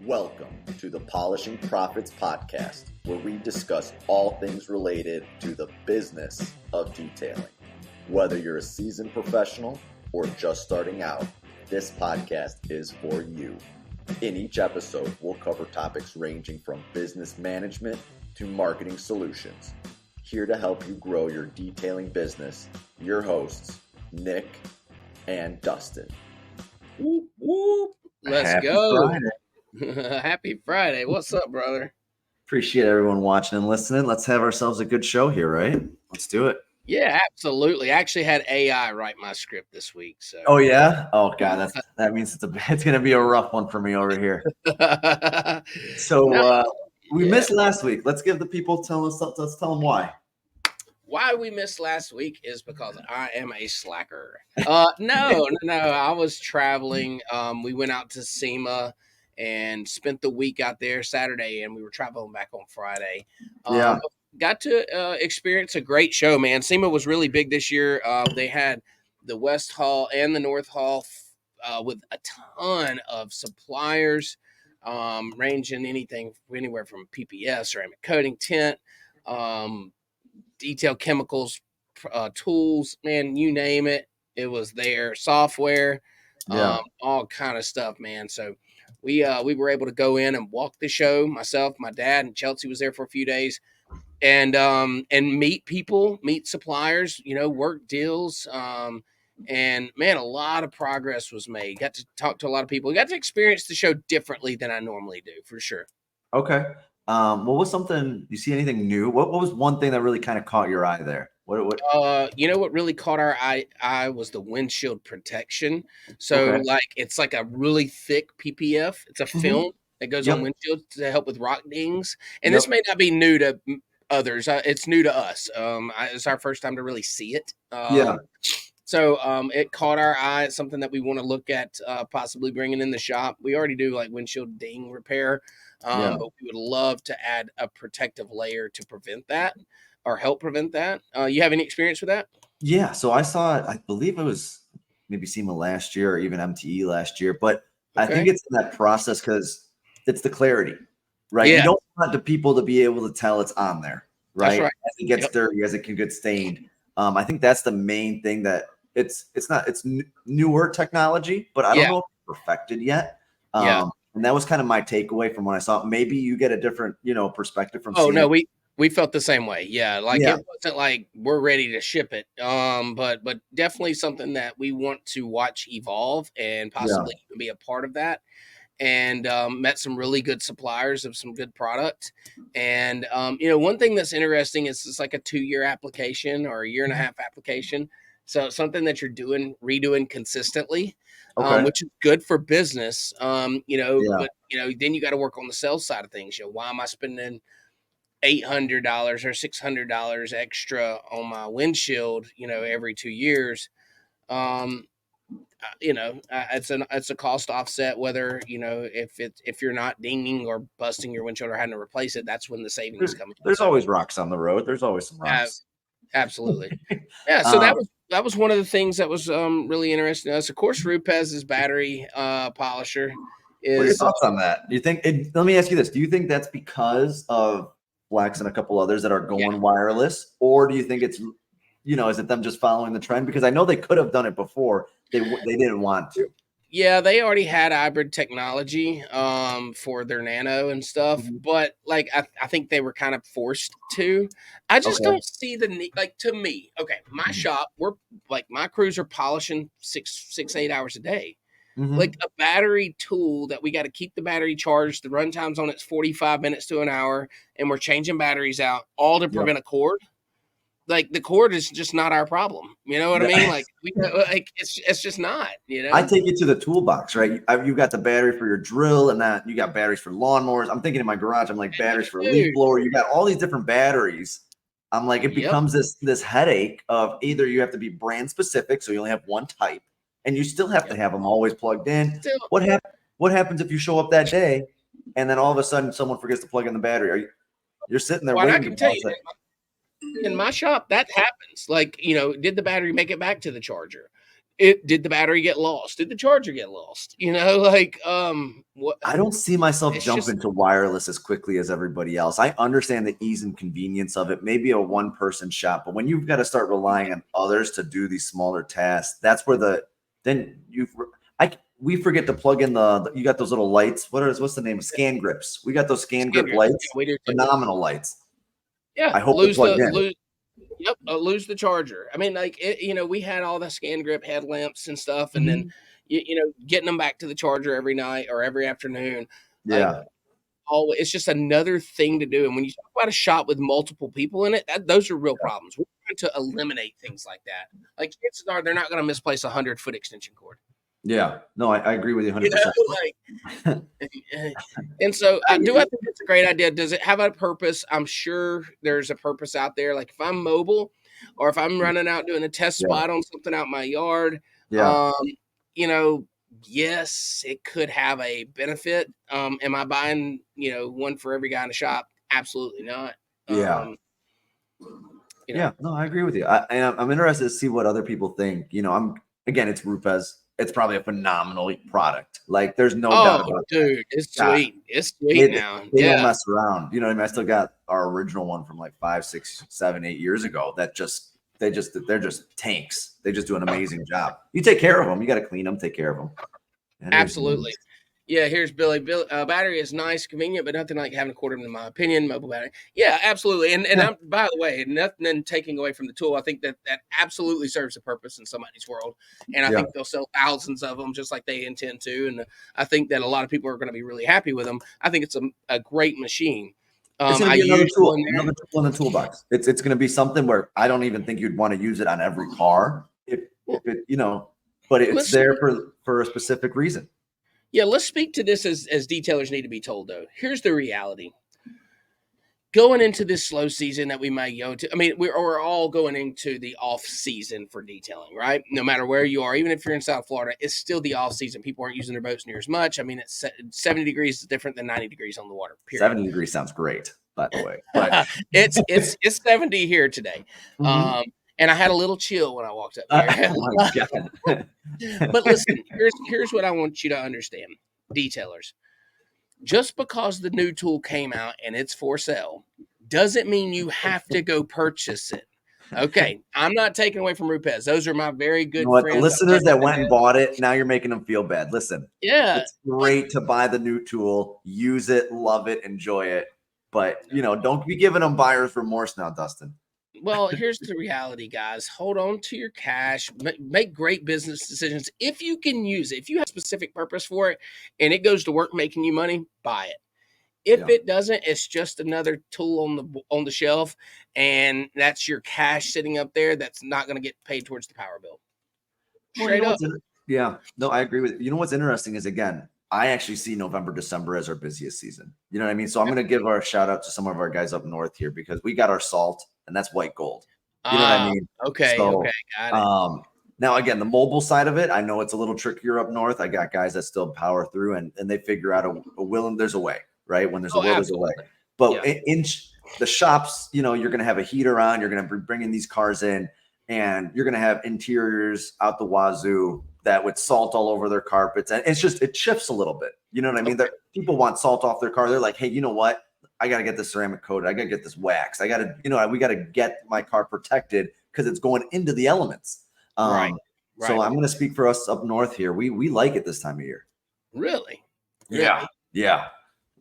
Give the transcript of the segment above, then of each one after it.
Welcome to the Polishing Profits Podcast, where we discuss all things related to the business of detailing. Whether you're a seasoned professional or just starting out, this podcast is for you. In each episode, we'll cover topics ranging from business management to marketing solutions. Here to help you grow your detailing business, your hosts, Nick and Dustin. Whoop, whoop. Let's Happy go. Friday. Happy Friday. What's up, brother? Appreciate everyone watching and listening. Let's have ourselves a good show here, right? Let's do it. Yeah, absolutely. I actually had AI write my script this week. So. Oh yeah. Oh god, that means it's gonna be a rough one for me over here. So we missed last week. Let's give the people let's tell them why. Why we missed last week is because I am a slacker. No. I was traveling. We went out to SEMA and spent the week out there Saturday, and we were traveling back on Friday. Got to experience a great show, man. SEMA was really big this year. They had the West Hall and the North Hall with a ton of suppliers, ranging anywhere from PPS, ceramic coating, tint, detail chemicals, tools, man, you name it. It was there. Software, all kind of stuff, man. So we were able to go in and walk the show. Myself, my dad, and Chelsea was there for a few days, and meet people, meet suppliers, work deals. And man, a lot of progress was made. Got to talk to a lot of people. Got to experience the show differently than I normally do, for sure. Okay. What was something, you see anything new? What was one thing that really kind of caught your eye there? What really caught our eye was the windshield protection. So it's like a really thick PPF. It's a film that goes on windshield to help with rock dings. And this may not be new to others. It's new to us. It's our first time to really see it. So it caught our eye. It's something that we want to look at possibly bringing in the shop. We already do like windshield ding repair, but we would love to add a protective layer to prevent that or help prevent that. You have any experience with that? Yeah. So I saw it, I believe it was maybe SEMA last year or even MTE last year, but I think it's in that process because it's the clarity, right? Yeah. You don't want the people to be able to tell it's on there, right? That's right. As it gets dirty, as it can get stained. I think that's the main thing that it's newer technology, but I don't know if it's perfected yet. And that was kind of my takeaway from when I saw it. Maybe you get a different, perspective from. Oh no, we felt the same way. Yeah, it wasn't like we're ready to ship it. But definitely something that we want to watch evolve and possibly even be a part of that. And met some really good suppliers of some good product. And one thing that's interesting is it's like a 2-year application or a year and a half application. So it's something that you're redoing consistently, which is good for business. But then you got to work on the sales side of things. Why am I spending $800 or $600 extra on my windshield, every 2 years? It's a cost offset, whether, if you're not dinging or busting your windshield or having to replace it, that's when the savings come in. There's always rocks on the road. There's always some rocks. Absolutely. Yeah. So that was one of the things that was really interesting to us. Of course, Rupez's battery polisher is. What are your thoughts on that? Do you think? Let me ask you this: do you think that's because of Flex and a couple others that are going wireless, or do you think it's, is it them just following the trend? Because I know they could have done it before, they didn't want to. Yeah, they already had hybrid technology for their nano and stuff, but I think they were kind of forced to. I just don't see the need. To me, my shop, my crews are polishing 6-8 hours a day. Like a battery tool that we got to keep the battery charged. The run time's on it's 45 minutes to an hour, and we're changing batteries out all to prevent a cord. The cord is just not our problem. You know what I mean? It's just not, I take it to the toolbox, right? You got the battery for your drill, and that you got batteries for lawnmowers. I'm thinking in my garage, I'm like batteries for a leaf blower. You got all these different batteries. I'm like, it becomes this headache of either you have to be brand specific, so you only have one type, and you still have to have them always plugged in. What happens if you show up that day, and then all of a sudden someone forgets to plug in the battery? You're sitting there waiting. I can tell you, in my shop, that happens. Did the battery make it back to the charger? Did the battery get lost? Did the charger get lost? Like what? I don't see myself jumping just to wireless as quickly as everybody else. I understand the ease and convenience of it, maybe a one-person shop, but when you've got to start relying on others to do these smaller tasks, that's where we forget to plug in you got those little lights. What's the name? Scan grips. We got those scan grip lights. Yeah, we do too. Phenomenal lights. Yeah, I hope they're plugged in. Yep, lose the charger. I mean, like we had all the scan grip headlamps and stuff, and then getting them back to the charger every night or every afternoon. Yeah. Like, it's just another thing to do. And when you talk about a shop with multiple people in it, those are real problems. We're trying to eliminate things like that. Like chances are they're not going to misplace a 100-foot extension cord. Yeah, no, I agree with you 100%. And so I think it's a great idea. Does it have a purpose? I'm sure there's a purpose out there. Like if I'm mobile or if I'm running out doing a test spot on something out in my yard, yes, it could have a benefit. Am I buying, one for every guy in the shop? Absolutely not. No, I agree with you. I'm interested to see what other people think. It's Rupes. It's probably a phenomenal product. Like there's no doubt about it. Dude, it's sweet. It's sweet now. They don't mess around. You know what I mean? I still got our original one from like 5, 6, 7, 8 years ago. They're just tanks. They just do an amazing job. You take care of them. You got to clean them, take care of them. Absolutely. Yeah, here's Billy. Battery is nice, convenient, but nothing like having a quarter, in my opinion. Mobile battery. Yeah, absolutely. And I'm, by the way, nothing taking away from the tool. I think that absolutely serves a purpose in somebody's world. And I think they'll sell thousands of them just like they intend to. And I think that a lot of people are going to be really happy with them. I think it's a great machine. It's going to be another tool in the toolbox. It's going to be something where I don't even think you'd want to use it on every car. But it's there for a specific reason. Yeah, let's speak to this as detailers need to be told, though. Here's the reality. Going into this slow season that we may go to, I mean, we're all going into the off season for detailing, right? No matter where you are, even if you're in South Florida, it's still the off season. People aren't using their boats near as much. I mean, it's 70 degrees is different than 90 degrees on the water. Period. 70 degrees sounds great, by the way. But it's 70 here today. Mm-hmm. And I had a little chill when I walked up here. Oh my God. But listen, here's what I want you to understand, detailers. Just because the new tool came out and it's for sale doesn't mean you have to go purchase it. Okay, I'm not taking away from Rupes. Those are my very good friends. The listeners that went and bought it, now you're making them feel bad. Listen, it's great to buy the new tool, use it, love it, enjoy it. But, don't be giving them buyer's remorse now, Dustin. Well, here's the reality, guys. Hold on to your cash. Make great business decisions. If you can use it, if you have a specific purpose for it and it goes to work making you money, buy it. If it doesn't, it's just another tool on the shelf, and that's your cash sitting up there that's not going to get paid towards the power bill. Straight up. Yeah. No, I agree with you. You know what's interesting is, again, I actually see November, December as our busiest season. You know what I mean? So I'm going to give our shout out to some of our guys up north here because we got our salt. And that's white gold. You know what I mean? Okay. Got it. Now, again, the mobile side of it, I know it's a little trickier up north. I got guys that still power through and they figure out a will and there's a way, right? When there's a will, there's a way. But in the shops, you're going to have a heater on. You're going to be bringing these cars in and you're going to have interiors out the wazoo that with salt all over their carpets. And it shifts a little bit. You know what I mean? People want salt off their car. They're like, hey, you know what? I got to get this ceramic coated. I got to get this waxed. I got to, we got to get my car protected because it's going into the elements. Right. So I'm going to speak for us up north here. We like it this time of year. Really? Yeah.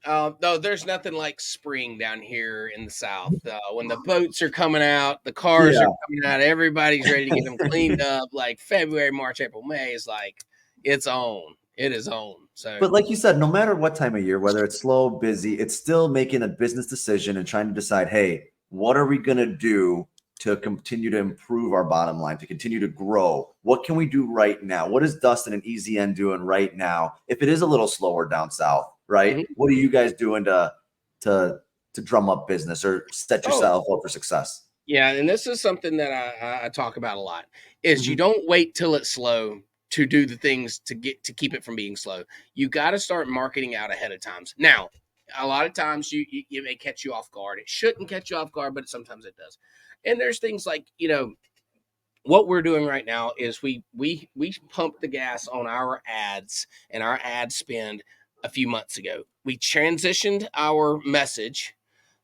No, there's nothing like spring down here in the South. When the boats are coming out, the cars are coming out, everybody's ready to get them cleaned up. Like February, March, April, May is like, it's on. It is on. So, but like you said, no matter what time of year, whether it's slow, busy, it's still making a business decision and trying to decide, hey, what are we going to do to continue to improve our bottom line, to continue to grow? What can we do right now? What is Dustin and EZN doing right now? If it is a little slower down south, right? Mm-hmm. What are you guys doing to drum up business or set yourself up for success? Yeah, and this is something that I talk about a lot, is you don't wait till it's slow to do the things to keep it from being slow. You got to start marketing out ahead of times. Now, a lot of times you may catch you off guard. It shouldn't catch you off guard, but sometimes it does. And there's things like, what we're doing right now is we pumped the gas on our ads and our ad spend a few months ago. We transitioned our message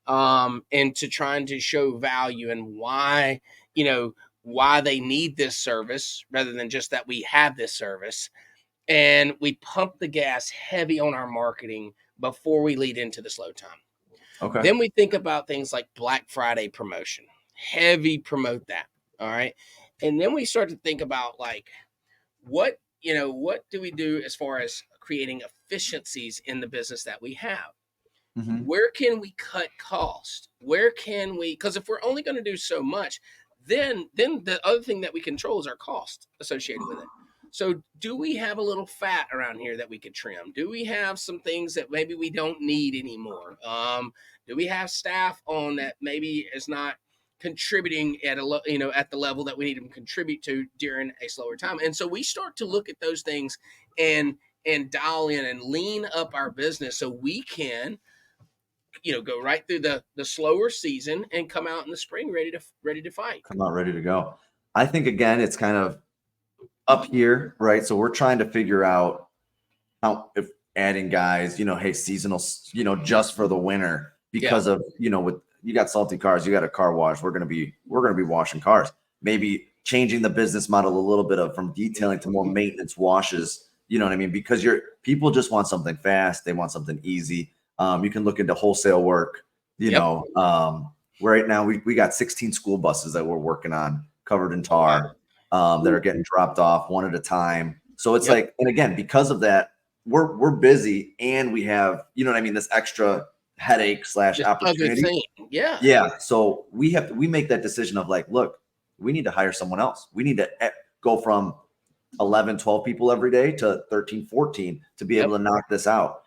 into trying to show value and why, why they need this service rather than just that we have this service. And we pump the gas heavy on our marketing before we lead into the slow time. Okay. Then we think about things like Black Friday promotion, heavy promote that. All right. And then we start to think about like what do we do as far as creating efficiencies in the business that we have? Mm-hmm. Where can we cut cost? Where can we, because if we're only going to do so much, then the other thing that we control is our cost associated with it. So do we have a little fat around here that we could trim? Do we have some things that maybe we don't need anymore? Do we have staff on that maybe is not contributing at at the level that we need them to contribute to during a slower time? And so we start to look at those things and dial in and lean up our business so we can go right through the slower season and come out in the spring ready to fight. Come out ready to go. I think again, it's kind of up here, right? So we're trying to figure out how, if adding guys, hey, seasonal, just for the winter because of, with you got salty cars, you got a car wash. We're gonna be washing cars. Maybe changing the business model a little bit from detailing to more maintenance washes. You know what I mean? Because people just want something fast. They want something easy. You can look into wholesale work. Right now we got 16 school buses that we're working on covered in tar that are getting dropped off one at a time. So it's like, and again, because of that, we're busy and we have, this extra headache / opportunity. Yeah. So we make that decision of like, look, we need to hire someone else. We need to go from 11, 12 people every day to 13, 14 to be able to knock this out.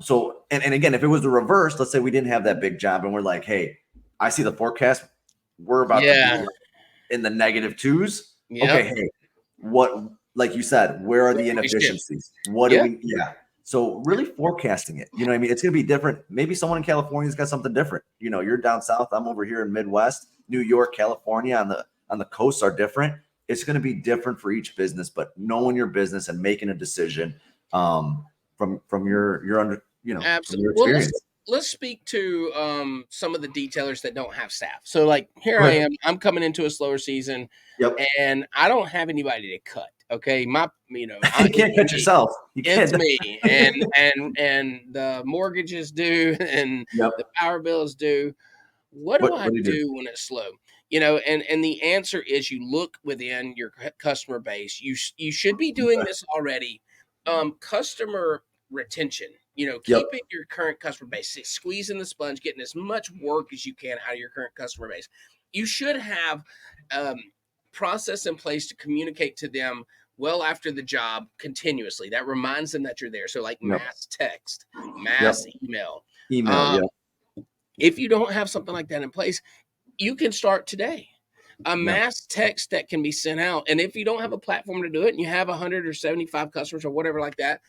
So, and again, if it was the reverse, let's say we didn't have that big job and we're like, hey, I see the forecast. We're about to be in the -2s. Okay. Hey, what, like you said, where are the inefficiencies? What do we, So really forecasting it, it's going to be different. Maybe someone in California's got something different. You're down south. I'm over here in Midwest, New York, California on the coasts are different. It's going to be different for each business, but knowing your business and making a decision, from your under, from your experience. Let's speak to some of the detailers that don't have staff. So like here I am, I'm coming into a slower season and I don't have anybody to cut. Okay. You can't cut yourself. It's me and the mortgage is due and the power bill is due. What do I do when it's slow? And the answer is you look within your customer base. You should be doing this already. Customer retention, keeping your current customer base, squeezing the sponge, getting as much work as you can out of your current customer base. You should have process in place to communicate to them well after the job continuously. That reminds them that you're there. So like mass text, mass email. If you don't have something like that in place, you can start today. A mass text that can be sent out. And if you don't have a platform to do it and you have 100 or 75 customers or whatever like that,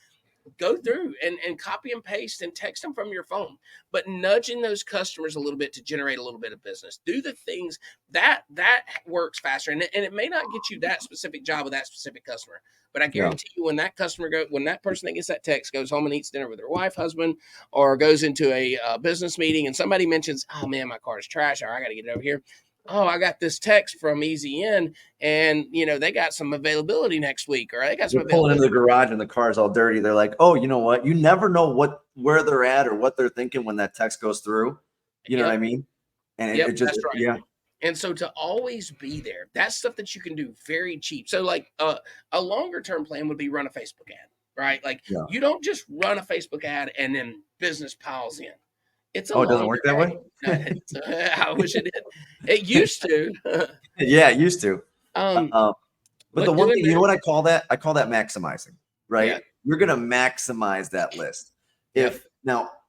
go through and copy and paste and text them from your phone, but nudging those customers a little bit to generate a little bit of business. Do the things that works faster. And it may not get you that specific job with that specific customer, but I guarantee you when that person that gets that text goes home and eats dinner with their wife, husband, or goes into a business meeting and somebody mentions, oh man, my car is trash, or I got to get it over here. Oh, I got this text from Easy In, and they got some availability next week, or they got some. You're pulling into the garage and the car's all dirty. They're like, oh, you know what? You never know where they're at or what they're thinking when that text goes through. You know what I mean? And it just, that's right. And so to always be there, that's stuff that you can do very cheap. So like a longer term plan would be run a Facebook ad, right? Like you don't just run a Facebook ad and then business piles in. It doesn't work that way? I wish it did. It used to. Yeah, it used to. But the one thing, what I call that? I call that maximizing, right? Yeah. You're going to maximize that list. If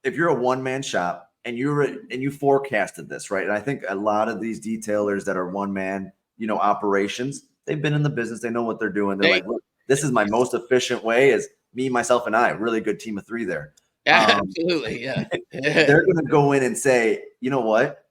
you're a one-man shop and you forecasted this, right? And I think a lot of these detailers that are one-man, operations, they've been in the business. They know what they're doing. They're like, look, this is my most efficient way is me, myself, and I. Really good team of 3 there. Absolutely, yeah. They're going to go in and say, you know what?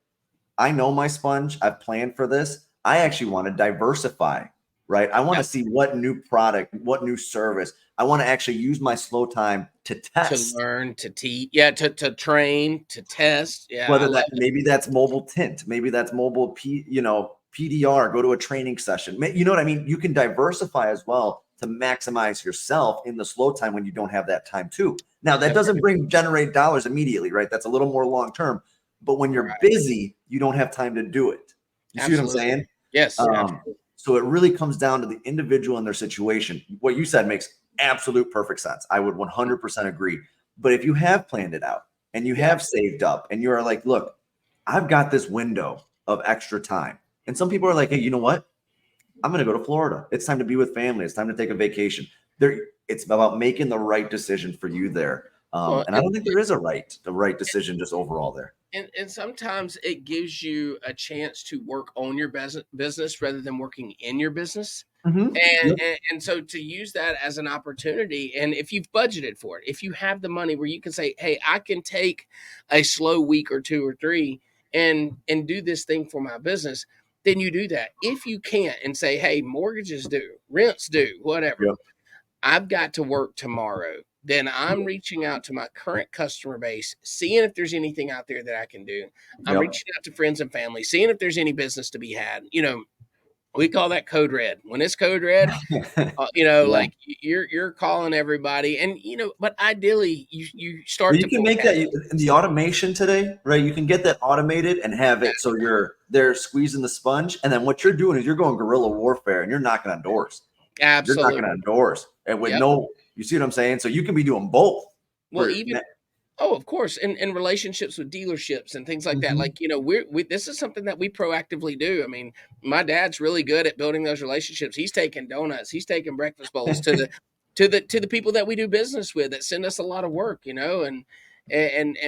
I know my sponge. I've planned for this. I actually want to diversify, right? I want to see what new product, what new service. I want to actually use my slow time to test, to learn, to teach, to train, to test. Yeah, whether that maybe that's mobile tint, maybe that's mobile PDR, go to a training session. You know what I mean? You can diversify as well to maximize yourself in the slow time when you don't have that time too. Now that doesn't generate dollars immediately, right? That's a little more long term. But when you're busy, you don't have time to do it. You see what I'm saying? Yes. So it really comes down to the individual and their situation. What you said makes absolute perfect sense. I would 100% agree. But if you have planned it out and you have saved up and you're like, look, I've got this window of extra time. And some people are like, hey, you know what? I'm going to go to Florida. It's time to be with family. It's time to take a vacation. It's about making the right decision for you there. And I don't think there is the right decision just overall there. And sometimes it gives you a chance to work on your business rather than working in your business. Mm-hmm. And so to use that as an opportunity, and if you've budgeted for it, if you have the money where you can say, hey, I can take a slow week or 2 or 3 and do this thing for my business, then you do that. If you can't and say, hey, mortgages due, rents due, whatever, I've got to work tomorrow, then I'm reaching out to my current customer base, seeing if there's anything out there that I can do. I'm reaching out to friends and family, seeing if there's any business to be had. We call that code red. When it's code red, like you're calling everybody, and but ideally you start. Well, you can make that in the automation today, right? You can get that automated and have it so they're squeezing the sponge, and then what you're doing is you're going guerrilla warfare and you're knocking on doors. Absolutely, you're knocking on doors, and with you see what I'm saying? So you can be doing both. Well, of course, in relationships with dealerships and things like that. Like, this is something that we proactively do. I mean, my dad's really good at building those relationships. He's taking donuts, he's taking breakfast bowls to the people that we do business with that send us a lot of work, and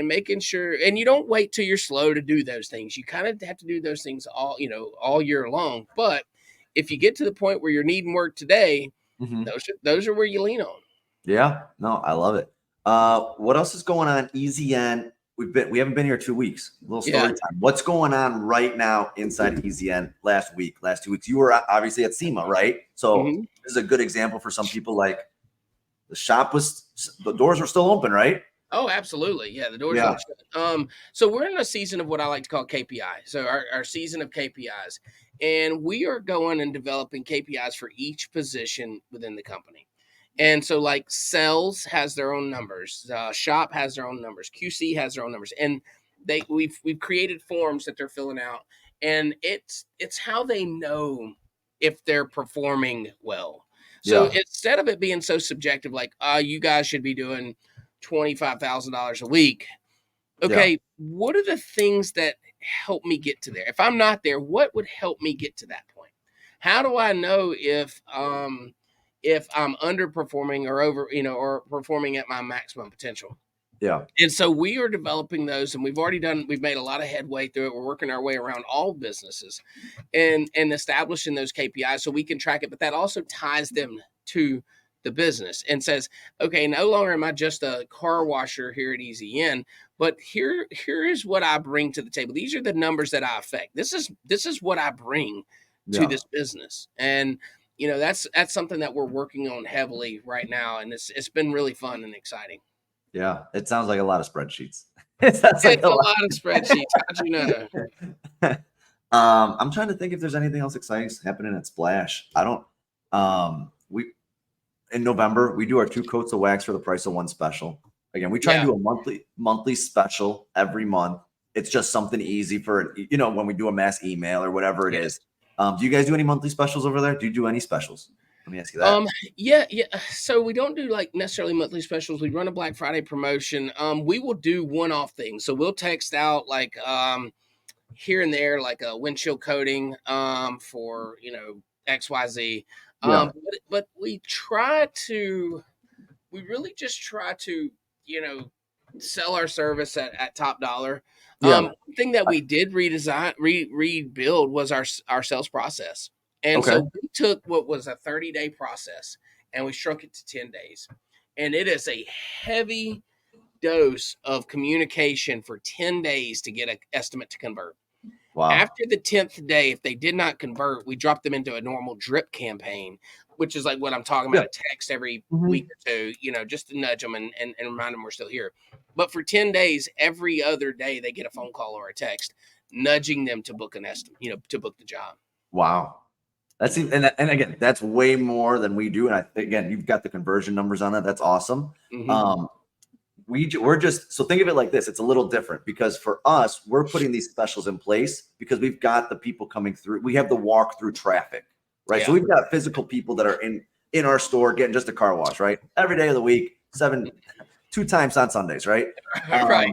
making sure, and you don't wait till you're slow to do those things. You kind of have to do those things all year long. But if you get to the point where you're needing work today, those are where you lean on. Yeah, no, I love it. What else is going on? EasyN. We haven't been here 2 weeks. A little story time. What's going on right now inside EasyN? Last 2 weeks, you were obviously at SEMA, right? So this is a good example for some people. Like the doors were still open, right? Oh, absolutely. Yeah, the doors are shut. So we're in a season of what I like to call KPI. So our season of KPIs, and we are going and developing KPIs for each position within the company. And so, like, sales has their own numbers, shop has their own numbers, QC has their own numbers, and we've created forms that they're filling out, and it's how they know if they're performing well. So instead of it being so subjective, like, you guys should be doing $25,000 a week. Okay, what are the things that help me get to there? If I'm not there, what would help me get to that point? How do I know if I'm underperforming or or performing at my maximum potential? Yeah. And so we are developing those, and we've made a lot of headway through it. We're working our way around all businesses and establishing those KPIs so we can track it. But that also ties them to the business and says, okay, no longer am I just a car washer here at EasyN, but here is what I bring to the table. These are the numbers that I affect. This is what I bring to this business. And that's something that we're working on heavily right now, and it's been really fun and exciting. Yeah, it sounds like a lot of spreadsheets. It's like a lot of spreadsheets. How'd you know? I'm trying to think if there's anything else exciting happening at Splash. I don't. In November we do our 2 coats of wax for the price of 1 special. Again, we try and do a monthly special every month. It's just something easy for when we do a mass email or whatever it is. Do you guys do any monthly specials over there? Do you do any specials? Let me ask you that. Yeah. So we don't do like necessarily monthly specials. We run a Black Friday promotion. We will do one-off things. So we'll text out like here and there, like a windshield coating for XYZ. But we really just try to sell our service at top dollar. One thing that we did rebuild was our sales process. And so we took what was a 30-day process and we shrunk it to 10 days. And it is a heavy dose of communication for 10 days to get an estimate to convert. Wow. After the 10th day, if they did not convert, we dropped them into a normal drip campaign, which is like what I'm talking about, a text every week or two, just to nudge them and remind them we're still here. But for 10 days, every other day, they get a phone call or a text nudging them to book an estimate, to book the job. Wow. That's and again, that's way more than we do. And again, you've got the conversion numbers on that. That's awesome. Mm-hmm. We're just, so think of it like this. It's a little different because for us, we're putting these specials in place because we've got the people coming through. We have the walk through traffic, right? Yeah. So we've got physical people that are in our store getting just a car wash, right? Every day of the week, 2 times on Sundays, right? Right.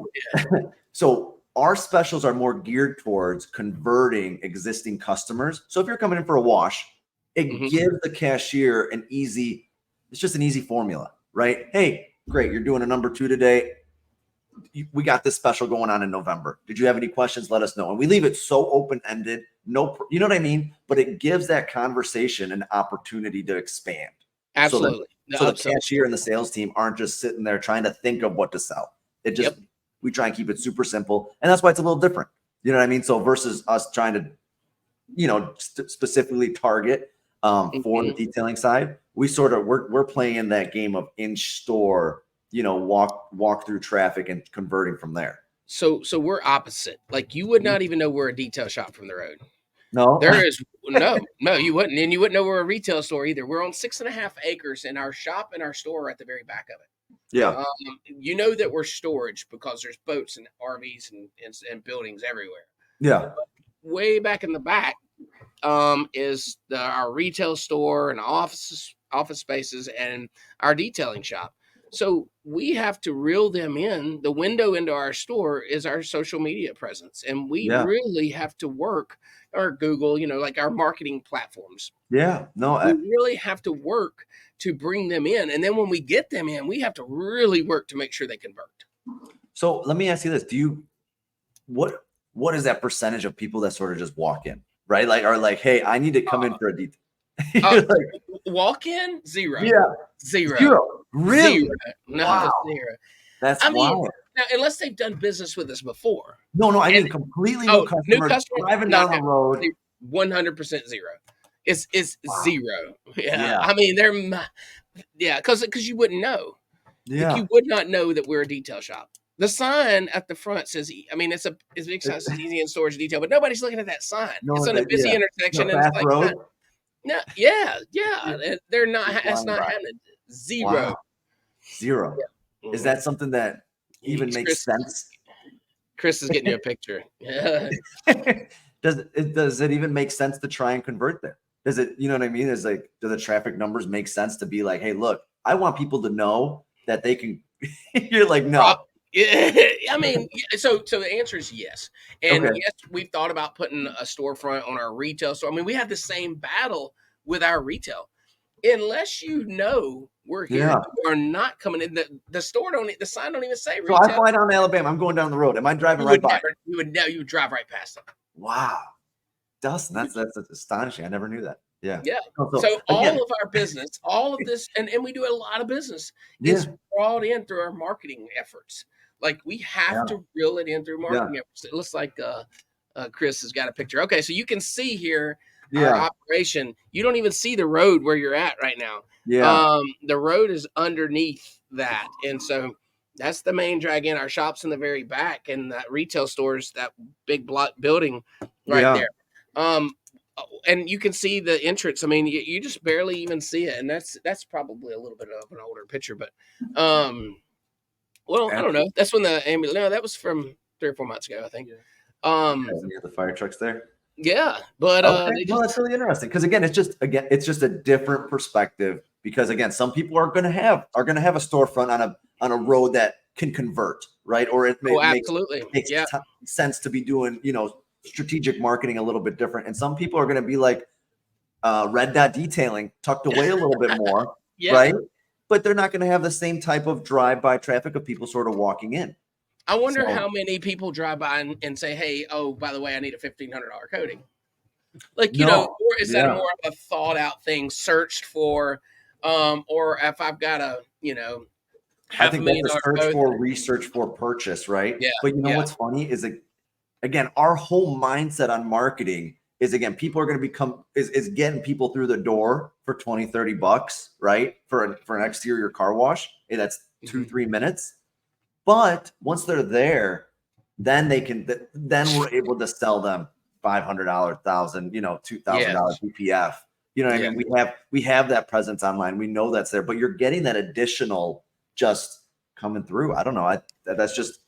So our specials are more geared towards converting existing customers. So if you're coming in for a wash, it gives the cashier it's just an easy formula, right? Hey, great, you're doing a number 2 today. We got this special going on in November. Did you have any questions? Let us know. And we leave it so open-ended, you know what I mean? But it gives that conversation an opportunity to expand. Absolutely. So the cashier and the sales team aren't just sitting there trying to think of what to sell. It just, we try and keep it super simple. And that's why it's a little different. You know what I mean? So versus us trying to, specifically target for the detailing side, we're playing that game of in-store, walk through traffic and converting from there. So we're opposite. Like you would not even know we're a detail shop from the road. No, there is no, you wouldn't. And you wouldn't know we're a retail store either. We're on 6.5 acres and our shop and our store are at the very back of it. Yeah. You know that we're storage because there's boats and RVs and buildings everywhere. Yeah. But way back in the back is our retail store and office spaces and our detailing shop. So we have to reel them in. The window into our store is our social media presence. And we really have to work, or Google, like our marketing platforms. Yeah. No, we really have to work to bring them in. And then when we get them in, we have to really work to make sure they convert. So let me ask you this. What is that percentage of people that sort of just walk in, right? Like, are like, hey, I need to come in for a detail. Walk in? Zero. Yeah. Zero. Really? Zero. No, wow. Zero. That's wild. Now, unless they've done business with us before. No, I mean completely new customers driving down the road. 100% zero. It's zero. Yeah. I mean, because you wouldn't know. Yeah. Like, you would not know that we're a detail shop. The sign at the front says, it's a big sign, says easy in storage detail, but nobody's looking at that sign. It's on a busy intersection. And it's like, road. No, yeah. They're not, that's not happening. Zero. Wow. Zero. Yeah. Is that something that even makes sense? Chris is getting you a picture. Yeah. Does it even make sense to try and convert there? Does it, you know what I mean? Is like, do the traffic numbers make sense to be like, hey, look, I want people to know that they can, you're like, no. I mean, so the answer is yes. And yes, we've thought about putting a storefront on our retail store. I mean, we have the same battle with our retail. Unless you know we're here, you are not coming in. The sign don't even say retail. So I fly down to Alabama. I'm going down the road. Am I driving right by? You would drive right past them. Wow. Dustin, that's astonishing. I never knew that. Yeah. Yeah. So all of our business, all of this, and we do a lot of business is brought in through our marketing efforts. Like we have to reel it in through marketing efforts. It looks like Chris has got a picture. Okay, so you can see here our operation. You don't even see the road where you're at right now. Yeah. The road is underneath that, and so that's the main drag in. Our shop's in the very back, and that retail store's that big block building right there. And you can see the entrance. I mean, you just barely even see it, and that's probably a little bit of an older picture, but well, I don't know. That's when the ambulance. No, that was from 3 or 4 months ago, I think. The fire trucks there. Yeah, but that's really interesting because again, it's just a different perspective. Because again, some people are going to have a storefront on a road that can convert, right? Or it makes sense to be doing strategic marketing a little bit different. And some people are going to be like red dot detailing tucked away a little bit more, right? But they're not going to have the same type of drive-by traffic of people sort of walking in. I wonder how many people drive by and say, hey, oh, by the way, I need a $1,500 coating. Like, or is that more of a thought out thing searched for? Or if I've got a, I think that's a search for research for purchase, right? Yeah. But what's funny is again, our whole mindset on marketing is, again, people are going to become is getting people through the door for 20, $30, right? For an exterior car wash. Hey, that's 2-3 minutes. But once they're there, then we're able to sell them $500, $1,000, $2,000 PPF. You know what I mean? We have that presence online. We know that's there, but you're getting that additional just coming through. I don't know. That's just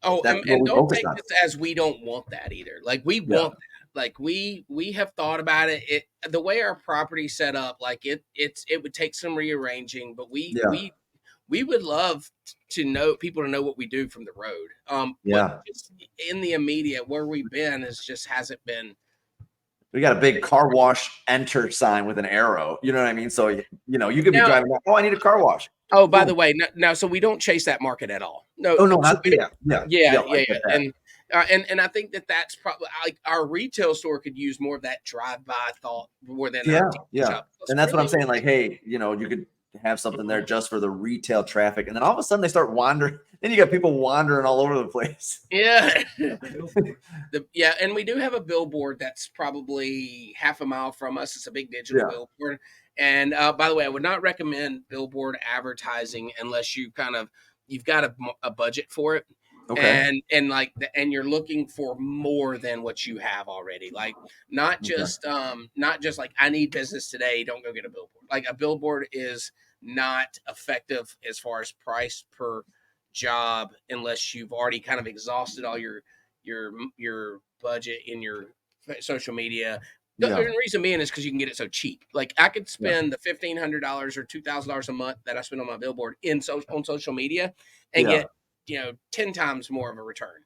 and don't take this as we don't want that either. Like we want that. Like we have thought about it. The way our property's set up, like it would take some rearranging, but we would love to know people to know what we do from the road. But just in the immediate where we've been hasn't been. We got a big car wash enter sign with an arrow. You know what I mean? So, you could be driving. Oh, I need a car wash. Oh, by the way, now, so we don't chase that market at all. No. Oh, no, not yeah. And I think that's probably like our retail store could use more of that drive-by thought more than shop. And that's what I'm saying. Like, hey, you could have something there just for the retail traffic, and then all of a sudden they start wandering. Then you got people wandering all over the place. Yeah. And we do have a billboard that's probably half a mile from us. It's a big digital billboard. And by the way, I would not recommend billboard advertising unless you've got a budget for it. Okay. And you're looking for more than what you have already. Like not just like I need business today, don't go get a billboard. Like a billboard is not effective as far as price per job unless you've already kind of exhausted all your budget in your social media. The reason being is because you can get it so cheap. Like I could spend the $1,500 or $2,000 a month that I spend on my billboard on social media and get 10 times more of a return.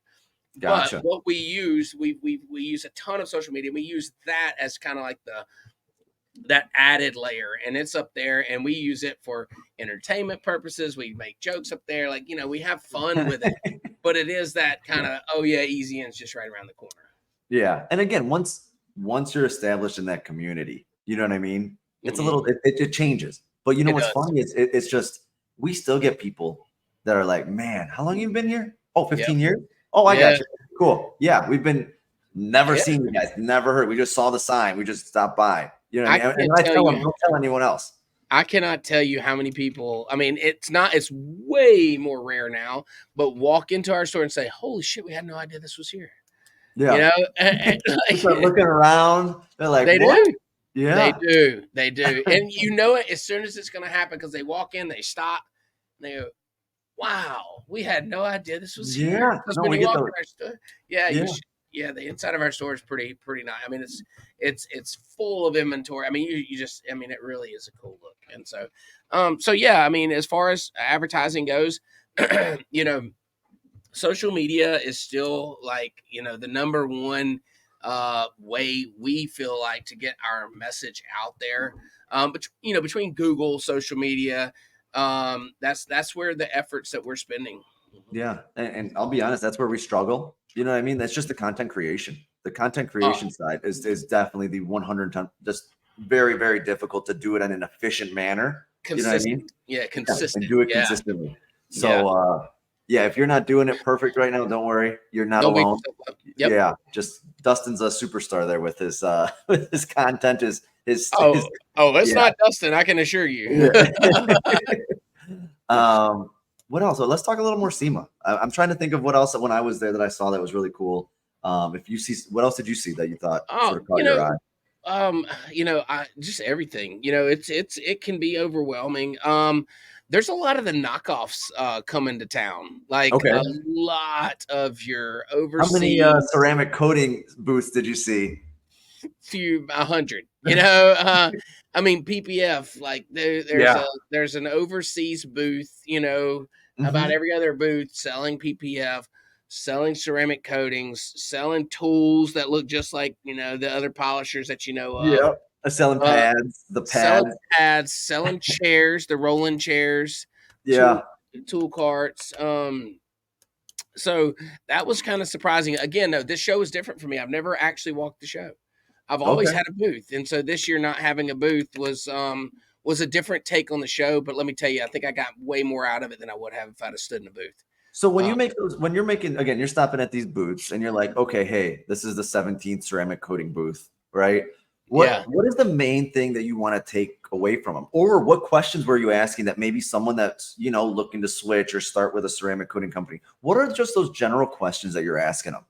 Gotcha. But what we use a ton of social media. We use that as kind of like that added layer, and it's up there, and we use it for entertainment purposes. We make jokes up there, like we have fun with it. But it is that kind of easy, and it's just right around the corner. Yeah, and again, once you're established in that community, you know what I mean. It's a little it changes, but what's funny is it's just we still get people that are like, man, how long have you been here? Oh, 15 years. Oh, I got you. Cool. Yeah, we've been never seen you guys, never heard. We just saw the sign. We just stopped by. You know what I mean? And I tell them, don't tell anyone else. I cannot tell you how many people, I mean, it's way more rare now, but walk into our store and say, holy shit, we had no idea this was here. Yeah. And start looking around. They're like, they what? Do. Yeah. They do. And it as soon as it's going to happen because they walk in, they stop, and they go, wow, we had no idea this was here. Because when you walk in our store, the inside of our store is pretty nice. I mean, it's full of inventory. I mean, it really is a cool look. And so, I mean, as far as advertising goes, social media is still like, the number one way we feel like to get our message out there. But between Google, social media, that's where the efforts that we're spending. Yeah. And I'll be honest, that's where we struggle. You know what I mean? That's just the content creation. The content creation side is definitely the 110, just very, very difficult to do it in an efficient manner. Consistent. You know what I mean? Yeah, consistent. And do it consistently. So, if you're not doing it perfect right now, don't worry. You're not alone. Yep. Yeah. Just Dustin's a superstar there with his content. It's not Dustin. I can assure you. What else? So let's talk a little more SEMA. I'm trying to think of what else when I was there that I saw that was really cool. If you see, what else did you see that you thought sort of caught your eye? Just everything. It can be overwhelming. There's a lot of the knockoffs coming to town. Like a lot of your overseas. How many ceramic coating booths did you see? Few 100. I mean PPF. Like there's an overseas booth. About every other booth selling PPF, selling ceramic coatings, selling tools that look just like the other polishers that you know of. Yeah. Selling pads, selling chairs, the rolling chairs, tool carts. So that was kind of surprising. Again, no, this show is different for me. I've never actually walked the show. I've always had a booth, and so this year not having a booth was a different take on the show. But let me tell you, I think I got way more out of it than I would have if I'd have stood in a booth. So when you make those, when you're making, again, you're stopping at these booths and you're like, okay, hey, this is the 17th ceramic coating booth, right? What is the main thing that you want to take away from them? Or what questions were you asking that maybe someone that's, looking to switch or start with a ceramic coating company? What are just those general questions that you're asking them?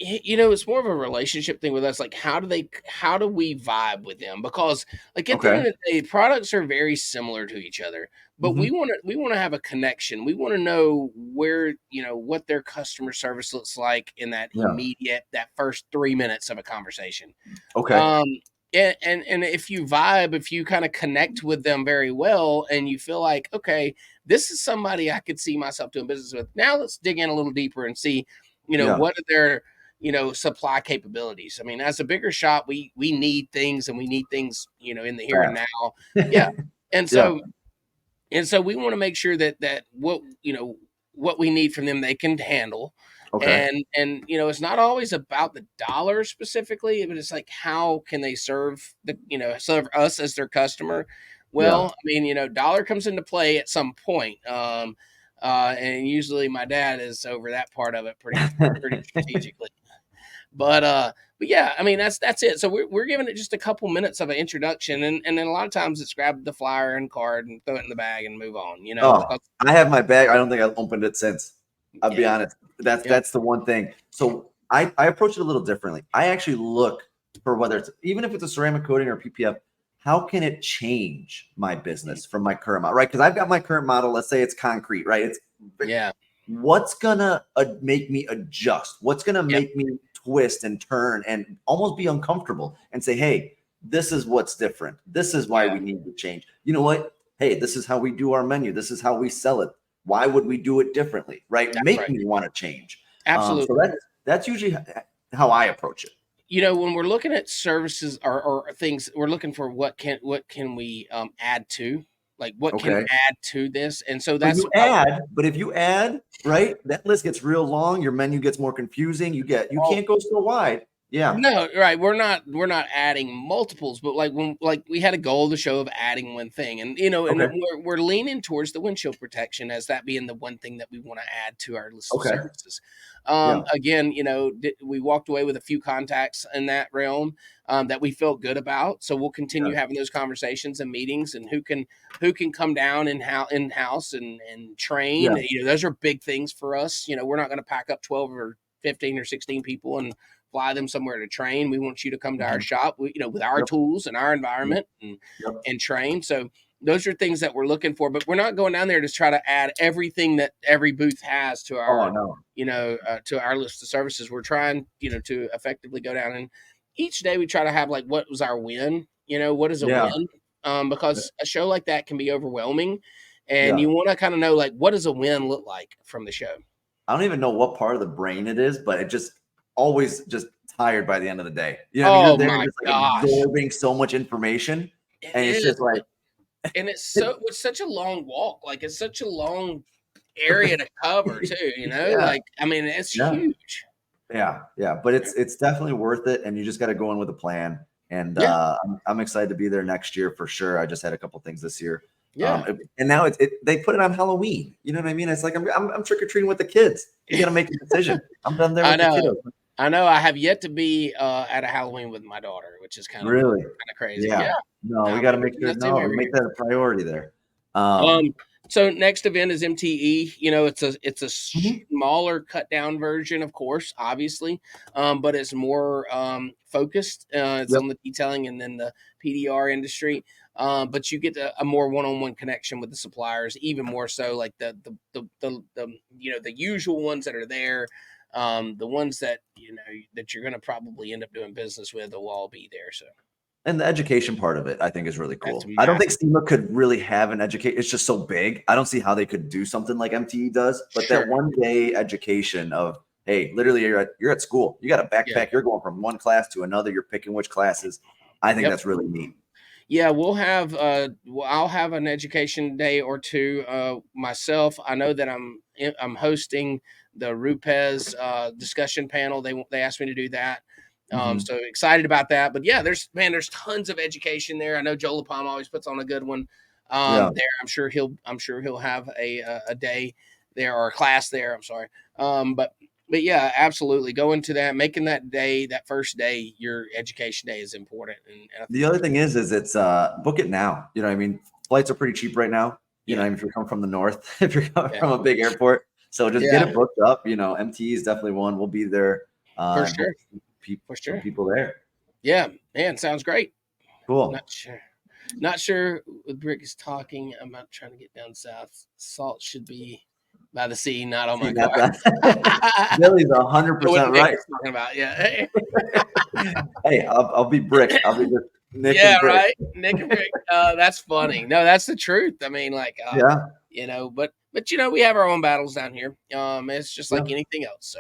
It's more of a relationship thing with us. Like, how do we vibe with them? Because, like, at the end of the day, products are very similar to each other, but we want to have a connection. We want to know where, what their customer service looks like in that immediate, that first 3 minutes of a conversation. Okay. And if you vibe, if you kind of connect with them very well, and you feel like, okay, this is somebody I could see myself doing business with. Now let's dig in a little deeper and see, what are their supply capabilities. I mean, as a bigger shop, we need things, and we need things, in the here and now. Yeah. And so we want to make sure that what we need from them, they can handle. Okay. And it's not always about the dollar specifically, but it's like, how can they serve us as their customer? Well, I mean, dollar comes into play at some point. And usually my dad is over that part of it pretty strategically. But yeah, I mean, that's it. So we're giving it just a couple minutes of an introduction, and then a lot of times it's grab the flyer and card and throw it in the bag and move on. Oh, I have my bag. I don't think I've opened it since. I'll be honest. That's the one thing. So I approach it a little differently. I actually look for whether it's, even if it's a ceramic coating or PPF, how can it change my business from my current model, right? Because I've got my current model. Let's say it's concrete, right? It's what's gonna make me adjust? What's gonna make me twist and turn and almost be uncomfortable and say, hey, this is what's different. This is why we need to change. You know what? Hey, this is how we do our menu. This is how we sell it. Why would we do it differently? Right? Make me want to change. Absolutely. So that's usually how I approach it. When we're looking at services or things, we're looking for what can we add to, like what can add to this. And so that's but if you add, right, that list gets real long. Your menu gets more confusing. You can't go so wide. Yeah. No, right. We're not adding multiples, but like we had a goal to show of adding one thing, and we're leaning towards the windshield protection as that being the one thing that we want to add to our list of services. Again, we walked away with a few contacts in that realm that we felt good about, so we'll continue having those conversations and meetings, and who can come down in house and train. Those are big things for us. We're not going to pack up 12 or 15 or 16 people and fly them somewhere to train. We want you to come to our shop, with our tools and our environment and train. So those are things that we're looking for, but we're not going down there to try to add everything that every booth has to our, to our list of services. We're trying, to effectively go down, and each day we try to have like, what was our win? What is a win? Because a show like that can be overwhelming, and you want to kind of know, like, what does a win look like from the show? I don't even know what part of the brain it is, but it just always just tired by the end of the day. You're there just like absorbing so much information, and it's just like, and it's such a long walk. Like, it's such a long area to cover too. Like, I mean, it's huge. Yeah, but it's definitely worth it, and you just got to go in with a plan. And I'm excited to be there next year for sure. I just had a couple things this year. And now they put it on Halloween. You know what I mean? It's like I'm trick or treating with the kids. You got to make a decision. I'm done there with the kiddos. I know. I have yet to be at a Halloween with my daughter, which is kind of crazy. Yeah. No, we got to make sure. Make that a priority there. So next event is MTE. It's a smaller cut down version, of course, obviously, but it's more focused. It's on the detailing and then the PDR industry. But you get a more one-on-one connection with the suppliers, even more so like the usual ones that are there. The ones that that you're going to probably end up doing business with will all be there. So, and the education part of it, I think, is really cool. I don't think SEMA could really have an educate. It's just so big. I don't see how they could do something like MTE does. But that 1 day education of, hey, literally you're at school. You got a backpack. You're going from one class to another. You're picking which classes. I think that's really neat. Yeah, we'll have. I'll have an education day or two myself. I know that I'm hosting the RUPEZ discussion panel. They asked me to do that. So excited about that. But yeah, there's tons of education there. I know Joe LaPalma always puts on a good one there. I'm sure he'll have a day there, or a class there. I'm sorry. But yeah, absolutely. Go into that, making that first day, your education day is important. And the other thing is it's book it now. You know what I mean? Flights are pretty cheap right now. You know, if you're coming from the north, if you're coming from a big airport. So just get it booked up. You know, MTE is definitely one. We'll be there. For sure. People there. Yeah, man, sounds great. Cool. Not sure what Brick is talking. I'm not trying to get down south. Salt should be by the sea, not on my car. Billy's 100% right. Talking about, yeah. Hey, I'll be Brick. I'll be just Nick yeah, and Brick. right. Nick and Brick. That's funny. No, that's the truth. I mean, like, you know, but you know, we have our own battles down here. It's just like anything else. So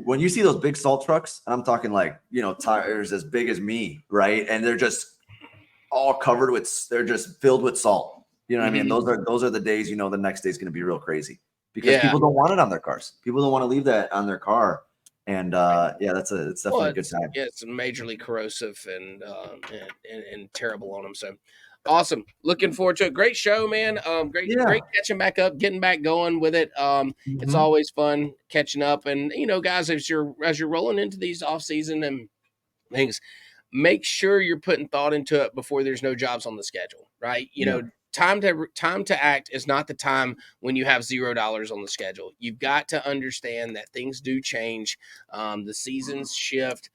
when you see those big salt trucks, I'm talking like, you know, tires as big as me, right? And they're just all covered with, they're just filled with salt. You know what I mean? Those are the days, you know, the next day is going to be real crazy because people don't want it on their cars. People don't want to leave that on their car. And it's definitely a good time. Yeah, it's majorly corrosive and terrible on them. So awesome. Looking forward to it. Great show, man. Great catching back up, getting back going with it. It's always fun catching up. And you know, guys, as you're rolling into these off season and things, make sure you're putting thought into it before there's no jobs on the schedule, right? You know, time to act is not the time when you have $0 on the schedule. You've got to understand that things do change. The seasons shift.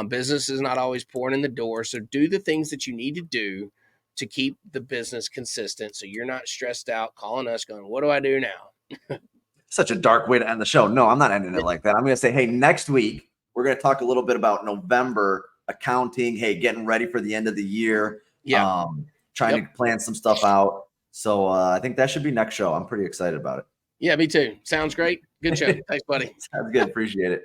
Business is not always pouring in the door. So do the things that you need to do to keep the business consistent. So you're not stressed out calling us going, what do I do now? Such a dark way to end the show. No, I'm not ending it like that. I'm going to say, hey, next week, we're going to talk a little bit about November accounting. Hey, getting ready for the end of the year. Yeah. Trying to plan some stuff out. So I think that should be next show. I'm pretty excited about it. Yeah, me too. Sounds great. Good show. Thanks, buddy. Sounds good. Appreciate it.